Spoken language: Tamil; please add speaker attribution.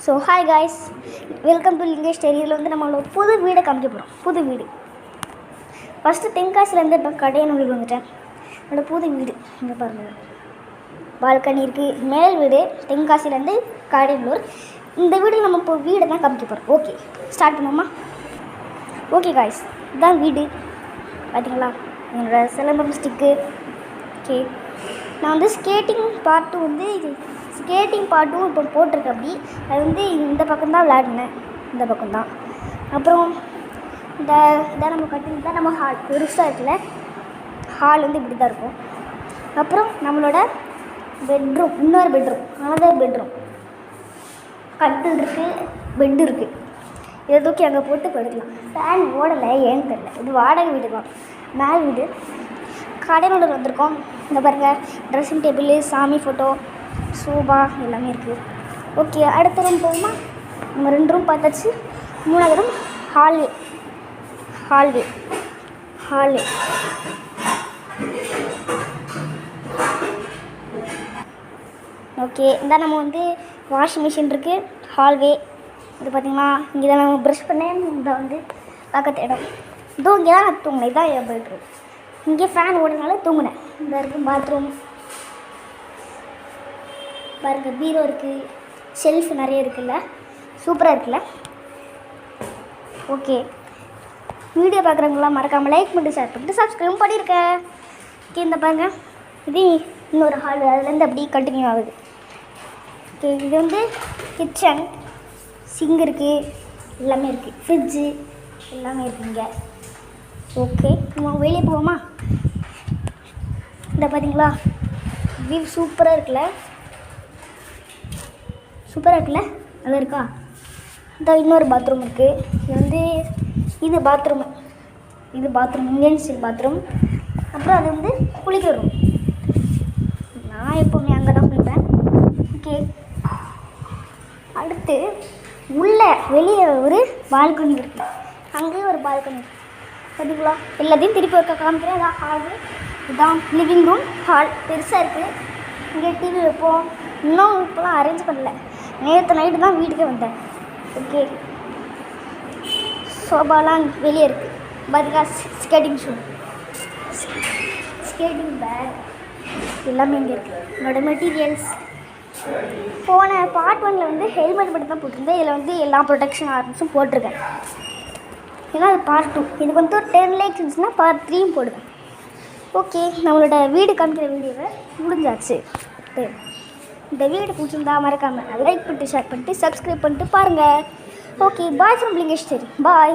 Speaker 1: So hi guys, welcome to Lingesh Terry. இதில் வந்து நம்மளோட புது வீடை காமிக்க போகிறோம். புது வீடு ஃபஸ்ட்டு தென்காசிலேருந்து இப்போ கடையனூருக்கு வந்துட்டேன். என்னோடய புது வீடு இங்கே பாருங்கள், பால்கனி இருக்குது. மேல் வீடு தென்காசிலேருந்து கடையனூர். இந்த வீடு நம்ம இப்போ வீடை தான் காமிக்க போகிறோம். ஓகே, ஸ்டார்ட் பண்ணோமா? ஓகே காய்ஸ், இதுதான் வீடு. பார்த்தீங்களா என்னோடய சிலம்பம் ஸ்டிக்கு. ஓகே, நான் வந்து ஸ்கேட்டிங் பாட்டும் இப்போ போட்டிருக்கேன். அப்படி அது வந்து இந்த பக்கம்தான் விளையாடினேன், இந்த பக்கம்தான். அப்புறம் இதான் நம்ம கட்டில் தான் நம்ம ஹால் பெருசாக இருக்குல்ல, ஹால் வந்து இப்படி தான் இருக்கும். அப்புறம் நம்மளோட பெட்ரூம், இன்னொரு பெட்ரூம், அனதர் பெட்ரூம். கட்டில் இருக்குது, பெட்டு இருக்குது. இதை தூக்கி அங்கே போட்டு படுக்கலாம். ஃபேன் ஓடலை, ஏன்னு தெரியல. இது வாடகை வீடு தான், மேல் வீடு. கடையனூர் வந்திருக்கோம். இந்த பாருங்கள், ட்ரெஸ்ஸிங் டேபிள், சாமி ஃபோட்டோ, சோபா எல்லாமே இருக்குது. ஓகே, அடுத்த ரூம் போகுமா? நம்ம 2 ரூம் பார்த்தாச்சு. 3வது ரூம் ஹால்வே. ஓகே, இந்த நம்ம வந்து வாஷிங் மிஷின் இருக்குது. ஹால்வே இது பார்த்திங்கன்னா, இங்கே தான் நம்ம ப்ரஷ் பண்ணேன். இதை வந்து பக்கத்து இடம். இதோ இங்கே தான் நான் தூங்கினேன். இதான் என் பெட்ரூம். இங்கே ஃபேன் ஓடுனால தூங்கினேன். இந்த இருக்குது பாத்ரூம். பாருங்கள், பீரோ இருக்குது, ஷெல்ஃப் நிறைய இருக்குல்ல, சூப்பராக இருக்குல்ல. ஓகே, வீடியோ பார்க்குறவங்களாம் மறக்காமல் லைக் பண்ணிட்டு ஷேர் பண்ணிட்டு சப்ஸ்கிரைப் பண்ணியிருக்கேன். ஓகே, இந்த பாருங்கள், இது இன்னொரு ஹால், அதுலேருந்து அப்படியே கண்டினியூ ஆகுது. ஓகே, இது வந்து கிச்சன், சிங்க் இருக்குது, எல்லாமே இருக்குது, ஃப்ரிட்ஜு எல்லாமே இருக்குங்க. ஓகே, நம்ம வெளியே போவோமா? இந்த பார்த்தீங்களா, வியூ சூப்பராக இருக்குல்ல, அது இருக்கா? இந்த இன்னொரு பாத்ரூம் இருக்குது. இது வந்து இது பாத்ரூம், இந்தியன் ஸ்டைல் பாத்ரூம். அப்புறம் அது வந்து குளிக்கிற ரூம். நான் எப்போவுமே அங்கே தான் குளிப்பேன். ஓகே, அடுத்து வெளியே ஒரு பால்கனி இருக்குது. அங்கேயும் ஒரு பால்கனி பார்த்தீங்களா? எல்லாத்தையும் திருப்பி ஒருக்கா காமிக்கிறேன். இதான் ஹாலு, இதுதான் லிவிங் ரூம். ஹால் பெருசாக இருக்குது. இங்கே டிவி வைப்போம். இன்னும் இப்போலாம் அரேஞ்ச் பண்ணல, நேற்று நைட்டு தான் வீட்டுக்கே வந்தேன். ஓகே, சோபாலாம் வெளியே இருக்குது. பார்த்தீங்களா, ஸ்கேட்டிங் ஷூ, ஸ்கேட்டிங் பேக் எல்லாமே இங்கே இருக்குது. என்னோடய மெட்டீரியல்ஸ் போன பார்ட் 1ல் வந்து ஹெல்மெட் மட்டும் தான் போட்டிருந்தேன். இதில் வந்து எல்லா ப்ரொடெக்ஷன் ஆர்ம்ஸும் போட்டிருக்கேன். ஏன்னா அது பார்ட் 2. இதுக்கு வந்து ஒரு 10 லைக்ஸ் இருந்துச்சுன்னா பார்ட் 3யும் போடுவேன். ஓகே, நம்மளோட வீடு காமிக்கிற வீடியோவை முடிஞ்சாச்சு. இந்த வீடு பிடிச்சிருந்தா மறக்காமல் லைக் பண்ணிட்டு ஷேர் பண்ணிட்டு சப்ஸ்கிரைப் பண்ணிட்டு பாருங்கள். Okay, bye from Lingesh Terry. Bye.